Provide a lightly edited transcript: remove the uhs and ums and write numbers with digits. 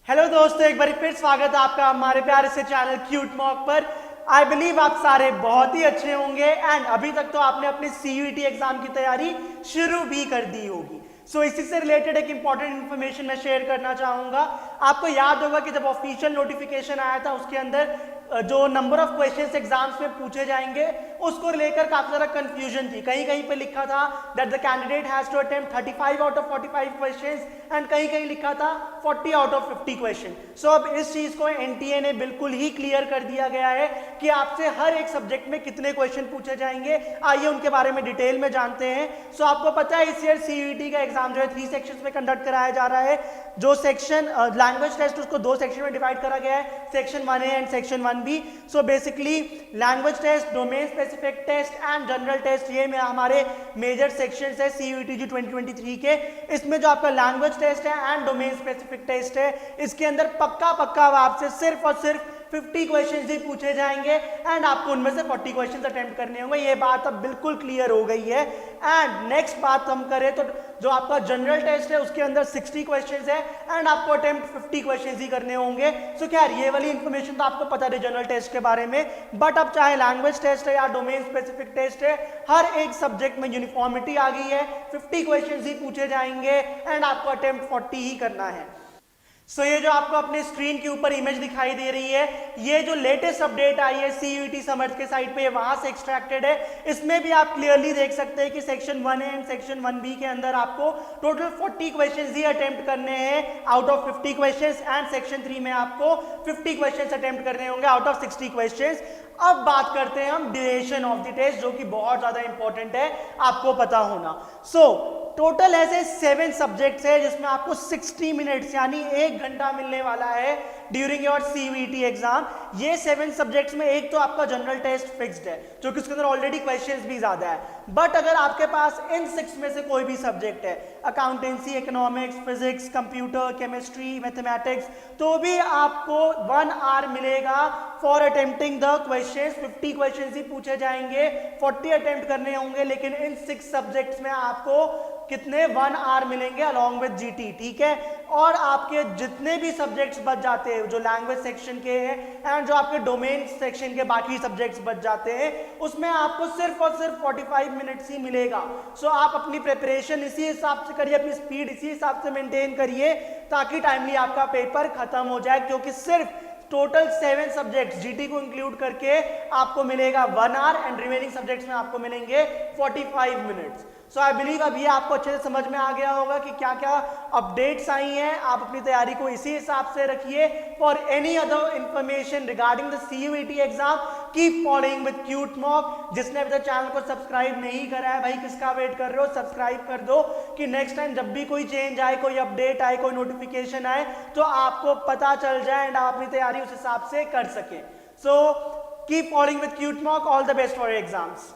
Hello दोस्तों, एक बार फिर स्वागत है आपका हमारे प्यारे से चैनल क्यूट मॉक पर। आई बिलीव आप सारे बहुत ही अच्छे होंगे एंड अभी तक तो आपने अपने सीयूईटी एग्जाम की तैयारी शुरू भी कर दी होगी। सो इसी से रिलेटेड एक इंपॉर्टेंट इन्फॉर्मेशन मैं शेयर करना चाहूंगा। आपको याद होगा कि जब ऑफिशियल नोटिफिकेशन आया था उसके अंदर जो नंबर ऑफ क्वेश्चंस एग्जाम्स में पूछे जाएंगे उसको लेकर काफी ज्यादा कंफ्यूजन थी। कहीं कहीं पे लिखा था that the candidate has to attempt 35 out of 45 questions and कहीं कहीं लिखा था 40 आउट ऑफ 50 क्वेश्चन। सो अब इस चीज को एनटीए ने बिल्कुल ही क्लियर कर दिया गया है कि आपसे हर एक सब्जेक्ट में कितने क्वेश्चन पूछे जाएंगे। आइए उनके बारे में डिटेल में जानते हैं। सो आपको पता है इस ईयर सीयूईटी का एग्जाम जो है 3 सेक्शंस में कंडक्ट कराया जा रहा है। जो सेक्शन लैंग्वेज टेस्ट उसको 2 सेक्शन में डिवाइड करा गया है, section 1A and section 1B। So basically language test, domain specific test and general test, ये हमारे मेजर सेक्शंस है सीयूईटी जी 2023 के। इसमें जो आपका लैंग्वेज टेस्ट है एंड डोमेन स्पेसिफिक टेस्ट है, इसके अंदर पक्का आपसे सिर्फ और सिर्फ 50 क्वेश्चंस ही पूछे जाएंगे एंड आपको उनमें से 40 क्वेश्चंस अटेम्प्ट करने होंगे। ये बात अब बिल्कुल क्लियर हो गई है। एंड नेक्स्ट बात हम करें तो जो आपका जनरल टेस्ट है उसके अंदर 60 क्वेश्चंस है एंड आपको अटेम्प्ट 50 क्वेश्चंस ही करने होंगे। सो खैर ये वाली इंफॉर्मेशन तो आपको पता है जनरल टेस्ट के बारे में, बट अब चाहे लैंग्वेज टेस्ट है या डोमेन स्पेसिफिक टेस्ट है, हर एक सब्जेक्ट में यूनिफॉर्मिटी आ गई है। 50 क्वेश्चंस ही पूछे जाएंगे एंड आपको अटेम्प्ट 40 ही करना है। सो ये जो आपको अपने स्क्रीन के ऊपर इमेज दिखाई दे रही है, ये जो लेटेस्ट अपडेट आई है सीयूईटी समर्थ के साइट पे, वहां से एक्सट्रैक्टेड है। इसमें भी आप क्लियरली देख सकते हैं कि section 1A and section 1B के अंदर आपको टोटल 40 क्वेश्चंस ही अटेम्प्ट करने हैं out of 50 questions and section 3 में आपको 50 क्वेश्चंस अटेम्प्ट करने होंगे आउट ऑफ 60 क्वेश्चंस। अब बात करते हैं हम ड्यूरेशन ऑफ द टेस्ट, जो कि बहुत ज्यादा इंपॉर्टेंट है आपको पता होना। सो टोटल ऐसे 7 सब्जेक्ट्स है जिसमें आपको 60 मिनट्स यानी 1 घंटा मिलने वाला है ड्यूरिंग योर सीयूईटी एग्जाम। ये 7 सब्जेक्ट्स में एक तो आपका जनरल टेस्ट फिक्स्ड है, जो कि उसके अंदर ऑलरेडी क्वेश्चंस भी ज्यादा है। बट अगर आपके पास इन 6 में से कोई भी सब्जेक्ट है, accountancy, economics, physics, computer, chemistry, mathematics, तो भी आपको 1 आवर मिलेगा for attempting the questions. 50 questions ही पूछे जाएंगे, 40 अटेम्प्ट करने होंगे, लेकिन इन 6 सब्जेक्ट्स में आपको कितने 1 आवर मिलेंगे अलॉन्ग विद जीटी, ठीक है। और आपके जितने भी सब्जेक्ट्स बच जाते हैं जो लैंग्वेज सेक्शन के हैं एंड जो आपके डोमेन सेक्शन के बाकी सब्जेक्ट्स बच जाते हैं, उसमें आपको सिर्फ और सिर्फ 45 मिनट्स ही मिलेगा। सो आप अपनी प्रिपरेशन इसी हिसाब से करिए, अपनी स्पीड इसी हिसाब से मेंटेन करिए ताकि टाइमली आपका पेपर खत्म हो जाए, क्योंकि सिर्फ टोटल 7 सब्जेक्ट्स जीटी को इंक्लूड करके आपको मिलेगा 1 आवर एंड रिमेनिंग सब्जेक्ट्स में आपको मिलेंगे 45 मिनट्स। सो आई बिलीव अब ये आपको अच्छे से समझ में आ गया होगा कि क्या क्या अपडेट्स आई हैं। आप अपनी तैयारी को इसी हिसाब से रखिए। For any other information regarding the CUET exam, keep following with cute mock. जिसने अभी तक चैनल को सब्सक्राइब नहीं करा है, भाई किसका वेट कर रहे हो, सब्सक्राइब कर दो कि नेक्स्ट टाइम जब भी कोई चेंज आए, कोई अपडेट आए, कोई नोटिफिकेशन आए तो आपको पता चल जाए एंड आप अपनी तैयारी उस हिसाब से कर सके। So keep following with cute mock. All the best for your exams.